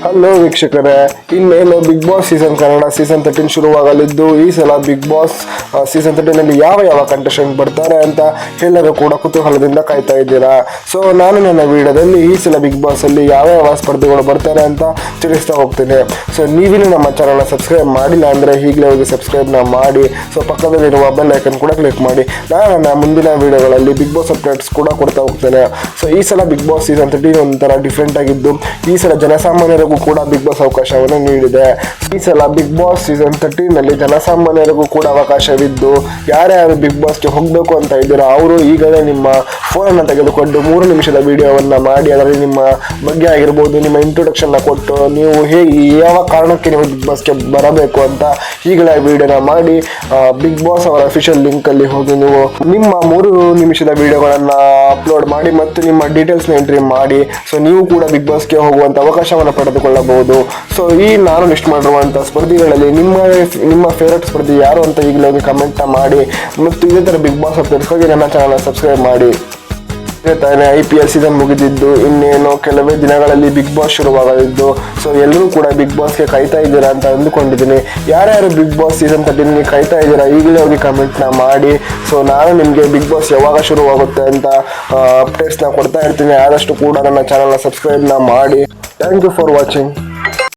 Hello ವೀಕ್ಷಕರೇ, ಇನ್ನೇನು big boss Kannada season 13 ಶುರುವಾಗಲಿದ್ದು, ಈ ಸಲ ಬಿಗ್ ಬಾಸ್ ಸೀಸನ್ 13 ನಲ್ಲಿ ಯಾವ ಕಂಟೆಸ್ಟೆಂಟ್ ಬರ್ತಾರೆ ಅಂತ ಎಲ್ಲರೂ ಕೂಡ ಕುತೂಹಲದಿಂದ ಕಾಯ್ತಾ ಇದ್ದೀರಾ. ಸೊ ನಾನು ನನ್ನ ವಿಡಿಯೋದಲ್ಲಿ ಈ ಸಲ ಬಿಗ್ ಬಾಸ್ ಅಲ್ಲಿ ಯಾವ ಸ್ಪರ್ಧಿಗಳು ಬರ್ತಾರೆ ಅಂತ ತಿಳಿಸ್ತಾ ಹೋಗ್ತೀನಿ. ಸೊ ನೀವಿನ್ನು ನಮ್ಮ ಚಾನಲ್ ಸಬ್ಸ್ಕ್ರೈಬ್ ಮಾಡಿಲ್ಲ ಅಂದ್ರೆ ಈಗಲೇ ಹೋಗಿ ಸಬ್ಸ್ಕ್ರೈಬ್ ಮಾಡಿ. ಸೊ ಪಕ್ಕದಲ್ಲಿರುವ ಬೆಲ್ ಐಕನ್ ಕೂಡ ಕ್ಲಿಕ್ ಮಾಡಿ. ನಾನು ನನ್ನ ಮುಂದಿನ ವಿಡಿಯೋಗಳಲ್ಲಿ ಬಿಗ್ ಬಾಸ್ ಅಪ್ಡೇಟ್ಸ್ ಕೂಡ ಕೊಡ್ತಾ ಹೋಗ್ತೇನೆ. ಸೊ ಈ ಸಲ ಬಿಗ್ ಬಾಸ್ ಸೀಸನ್ 13 ಒಂಥರ ಡಿಫ್ರೆಂಟ್ ಆಗಿದ್ದು, ಈ ಸಲ ಜನಸಾಮಾನ್ಯರಿಗೂ ಕೂಡ ಬಿಗ್ ಬಾಸ್ ಅವಕಾಶವನ್ನು ನೀಡಿದೆ. ಈ ಸಲ ಬಿಗ್ ಬಾಸ್ ಸೀಸನ್ 13 ನಲ್ಲಿ ಜನಸಾಮಾನ್ಯರಿಗೂ ಕೂಡ ಅವಕಾಶವಿದ್ದು, ಯಾರ್ಯಾರು ಬಿಗ್ ಬಾಸ್ಗೆ ಹೋಗಬೇಕು ಅಂತ ಇದ್ದೀರಾ ಅವರು ಈಗಲೇ ನಿಮ್ಮ ಫೋನನ್ನು ತೆಗೆದುಕೊಂಡು 3 ನಿಮಿಷದ ವಿಡಿಯೋವನ್ನು ಮಾಡಿ ಅದರಲ್ಲಿ ನಿಮ್ಮ ಬಗ್ಗೆ ಆಗಿರ್ಬೋದು, ನಿಮ್ಮ ಇಂಟ್ರೊಡಕ್ಷನ್ ಕೊಟ್ಟು ನೀವು ಯಾವ ಕಾರಣಕ್ಕೆ ನೀವು ಬಿಗ್ ಬಾಸ್ಗೆ ಬರಬೇಕು ಅಂತ ಈಗಲೇ ವಿಡಿಯೋನ ಮಾಡಿ ಬಿಗ್ ಬಾಸ್ ಅವರ ಅಫಿಷಿಯಲ್ ಲಿಂಕ್ ಅಲ್ಲಿ ಹೋಗಿ ನೀವು ನಿಮ್ಮ 3 ನಿಮಿಷದ ವಿಡಿಯೋಗಳನ್ನು ಅಪ್ಲೋಡ್ ಮಾಡಿ ಮತ್ತು ನಿಮ್ಮ ಡೀಟೇಲ್ಸ್ನ ಎಂಟ್ರಿ ಮಾಡಿ. ಸೊ ನೀವು ಕೂಡ ಬಿಗ್ ಬಾಸ್ಗೆ ಹೋಗುವಂಥ ಅವಕಾಶವನ್ನು ಪಡೆದುಕೊಳ್ಳಬಹುದು. ಸೊ ಈ ನಾನು ಲಿಸ್ಟ್ ಮಾಡಿರುವಂಥ ಸ್ಪರ್ಧಿಗಳಲ್ಲಿ ನಿಮ್ಮ ಫೇವರೇಟ್ ಸ್ಪರ್ಧಿ ಯಾರು ಅಂತ ಈಗಲೇ ಹೋಗಿ ಕಮೆಂಟ್ ಮಾಡಿ. ಮತ್ತು ಇದೇ ಥರ ಬಿಗ್ ಬಾಸ್ ಅಪ್ಡೇಟ್ಸ್ಗಾಗಿ ನನ್ನ ಚಾನಲ್ ಸಬ್ಸ್ಕ್ರೈಬ್ ಮಾಡಿ. ತಾನೇ IPL ಸೀಸನ್ ಮುಗಿದಿದ್ದು, ಇನ್ನೇನು ಕೆಲವೇ ದಿನಗಳಲ್ಲಿ ಬಿಗ್ ಬಾಸ್ ಶುರುವಾಗಲಿದ್ದು, ಸೊ ಎಲ್ಲರೂ ಕೂಡ ಬಿಗ್ ಬಾಸ್ಗೆ ಕಾಯ್ತಾ ಇದ್ದೀರಾ ಅಂತ ಅಂದುಕೊಂಡಿದ್ದೀನಿ. ಯಾರ್ಯಾರು ಬಿಗ್ ಬಾಸ್ ಸೀಸನ್ 13 ಕಾಯ್ತಾ ಇದ್ದೀರಾ ಈಗಲೇ ಹೋಗಿ ಕಮೆಂಟ್ನ ಮಾಡಿ. ಸೊ ನಾನು ನಿಮಗೆ ಬಿಗ್ ಬಾಸ್ ಯಾವಾಗ ಶುರುವಾಗುತ್ತೆ ಅಂತ ಅಪ್ಡೇಟ್ಸ್ನ ಕೊಡ್ತಾ ಇರ್ತೀನಿ. ಆದಷ್ಟು ಕೂಡ ನನ್ನ ಚಾನಲ್ನ ಸಬ್ಸ್ಕ್ರೈಬ್ನ ಮಾಡಿ. Thank you for watching.